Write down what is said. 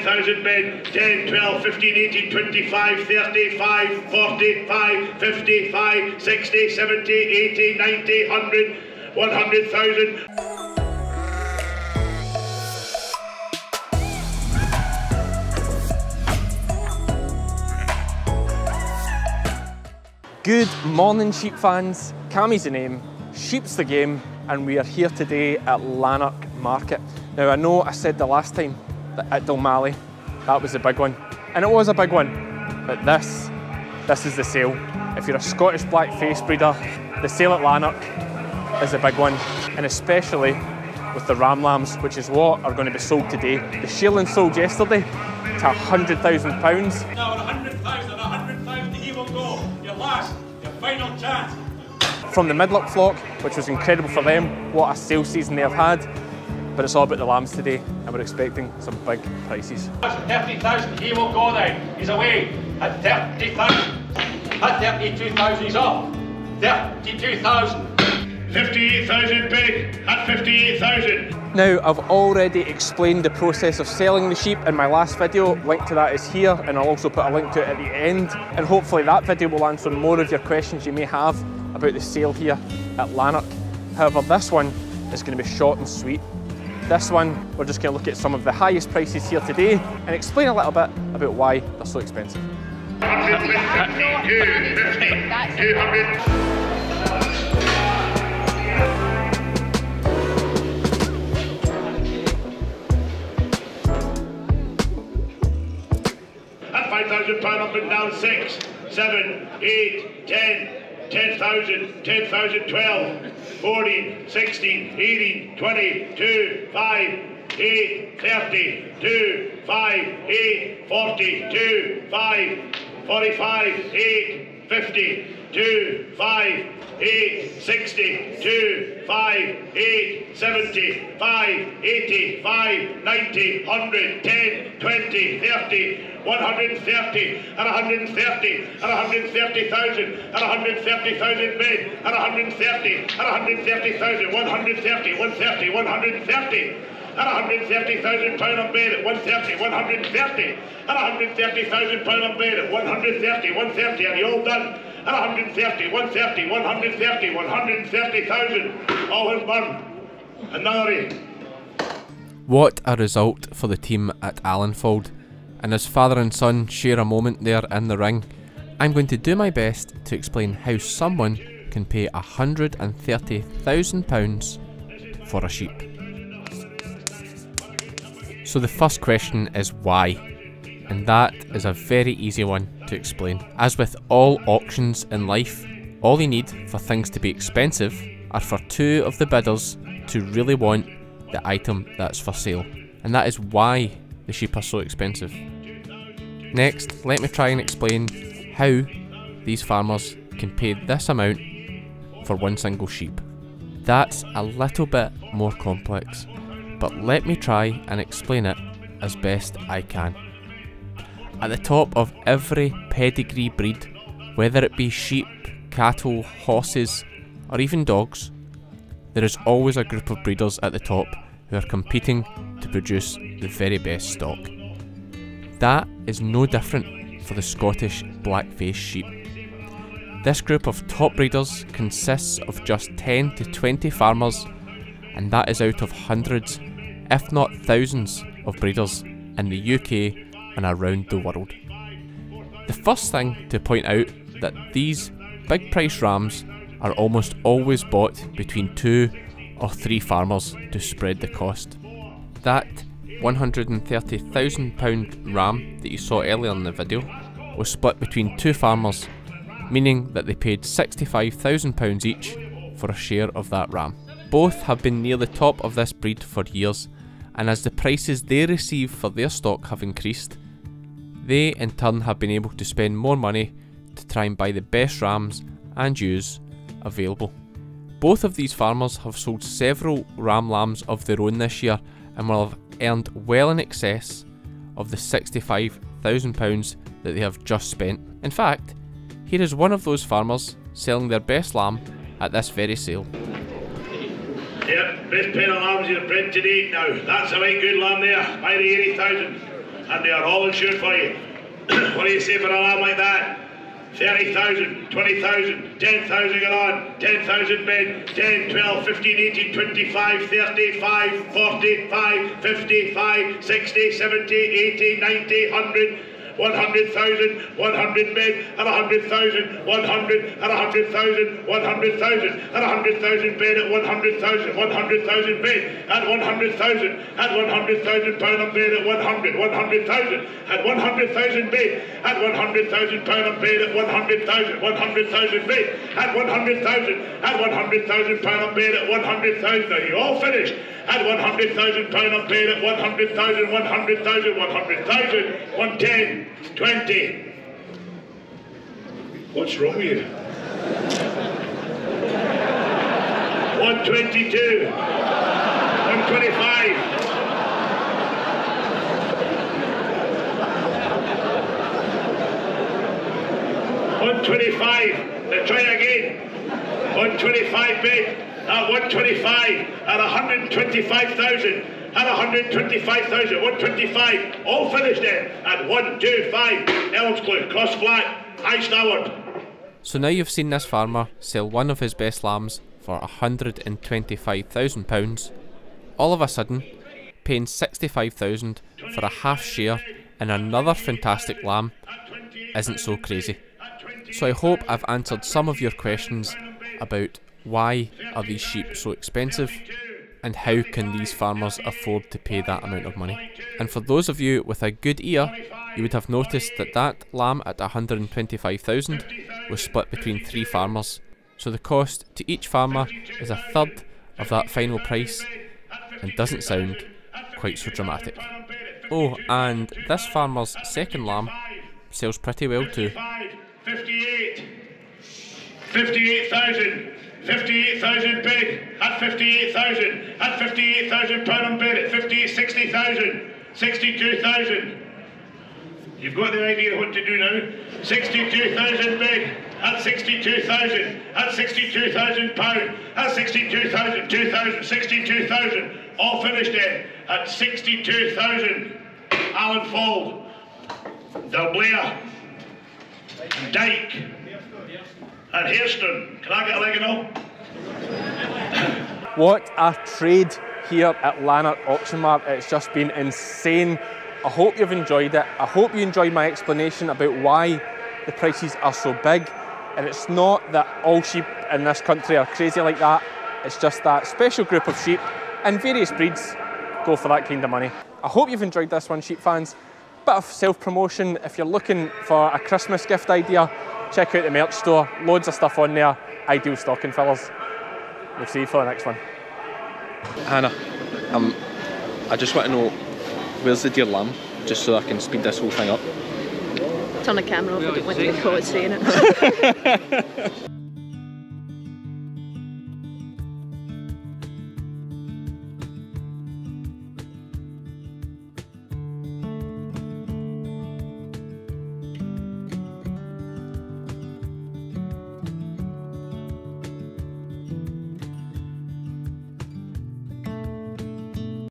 25,000 men. 10, 12, 15, 18, 25, 35, 45, 55, 60, 70, 80, 90, 100, 100,000. Good morning, sheep fans. Cammie's the name, sheep's the game, and we are here today at Lanark Market. Now, I know I said the last time that at Dalmally, that was the big one, and it was a big one, but this is the sale. If you're a Scottish blackface breeder, the sale at Lanark is a big one, and especially with the ram lambs, which is what are going to be sold today. The shearling sold yesterday to £100,000. Now, 100,000, he will go. Your last, your final chance. From the Midlock flock, which was incredible for them, what a sales season they have had. But it's all about the lambs today, and we're expecting some big prices. 30,000, he will go then. He's away at 30,000. At 32,000, he's off. 32,000. 58,000 bid at 58,000. Now, I've already explained the process of selling the sheep in my last video. Link to that is here, and I'll also put a link to it at the end. And hopefully that video will answer more of your questions you may have about the sale here at Lanark. However, this one is going to be short and sweet. This one, we're just going to look at some of the highest prices here today and explain a little bit about why they're so expensive. 200. 5,000 pound up and down. 6, 7, 8, 10, 10,000, 10,000, 12, 14, 16, 18, 20, 2, 5, 8, 30, 2, 5, 8, 40, 2, 5, 45, 8, 50, 2, 5, 8, 60, 2, 5, 8, 70, 5, 80, 5, 90, 100, 10, 20, 30, 130, and 130, and 130,000, and 130,000 men, and 130, and 130,000, 130, 130, 130, and 130,000 pound on bed at 130, 130, and 130,000 pound on bed at 130, 130, and you all done? And 130, 130, 130, 130,000, all is done. Another. What a result for the team at Allenfold. And as father and son share a moment there in the ring, I'm going to do my best to explain how someone can pay £130,000 for a sheep. So the first question is why? And that is a very easy one to explain. As with all auctions in life, all you need for things to be expensive are for two of the bidders to really want the item that's for sale. And that is why the sheep are so expensive. Next, let me try and explain how these farmers can pay this amount for one single sheep. That's a little bit more complex, but let me try and explain it as best I can. At the top of every pedigree breed, whether it be sheep, cattle, horses, or even dogs, there is always a group of breeders at the top who are competing to produce the very best stock. That is no different for the Scottish blackface sheep. This group of top breeders consists of just 10 to 20 farmers, and that is out of hundreds, if not thousands, of breeders in the UK and around the world. The first thing to point out that these big price rams are almost always bought between 2 or 3 farmers to spread the cost. That £130,000 ram that you saw earlier in the video was split between 2 farmers, meaning that they paid £65,000 each for a share of that ram. Both have been near the top of this breed for years, and as the prices they receive for their stock have increased, they in turn have been able to spend more money to try and buy the best rams and ewes available. Both of these farmers have sold several ram lambs of their own this year and will have earned well in excess of the £65,000 that they have just spent. In fact, here is one of those farmers selling their best lamb at this very sale. Yep, best pair of lambs you've bred today now. That's a right good lamb there, by the 80,000. and they are all insured for you. What do you say for a lamb like that? 30,000, 20,000, 10,000 get on, 10,000 bid, 10, 12, 15, 18, 25, 35, 45, 55, 60, 70, 80, 90, 100, 100,000, 100 bid, and 100,000, 100, and 100,000, 100,000, and 100,000 bid at 100,000, 100,000 bid, and 100,000, and 100,000 pound on bid at 100, 100,000, and 100,000 bid, and 100,000 pound on bid at 100,000, 100,000 bid, and 100,000, and 100,000 pound on bid at 100,000. Now you all finished. At 100,000 pound on bid at 100,000, 100,000, 100,000, 110, 20. What's wrong with you? 122, 125. 125. Now try again. 125 bid. At 125, at 125,000, at 125,000, 125, all finished then, at 125, Elmscliff, cross flat, high starward. So now you've seen this farmer sell one of his best lambs for £125,000, all of a sudden paying £65,000 for a half shear and another fantastic lamb isn't so crazy. So I hope I've answered some of your questions about why are these sheep so expensive and how can these farmers afford to pay that amount of money. And for those of you with a good ear, you would have noticed that that lamb at 125,000 was split between 3 farmers, so the cost to each farmer is a third of that final price and doesn't sound quite so dramatic. Oh, and this farmer's second lamb sells pretty well too. 58,000. 58,000 bid at 58,000, at 58,000 pound on bid at 60,000, 62,000. You've got the idea of what to do now. 62,000 bid at 62,000, at 62,000 pound, at 62,000, 2,000, 62,000. All finished then at 62,000. Alan Fold, Dalblair, Dyke, and Hairston. Can I get a leg and all? What a trade here at Lanark Auction Mart. It's just been insane. I hope you've enjoyed it. I hope you enjoyed my explanation about why the prices are so big. And it's not that all sheep in this country are crazy like that. It's just that special group of sheep in various breeds go for that kind of money. I hope you've enjoyed this one, sheep fans. Bit of self-promotion. If you're looking for a Christmas gift idea, check out the merch store. Loads of stuff on there. Ideal stocking fillers. We'll see you for the next one. Hannah, I just want to know, where's the dear lamb? Just so I can speed this whole thing up. Turn the camera off, I don't want to record saying it.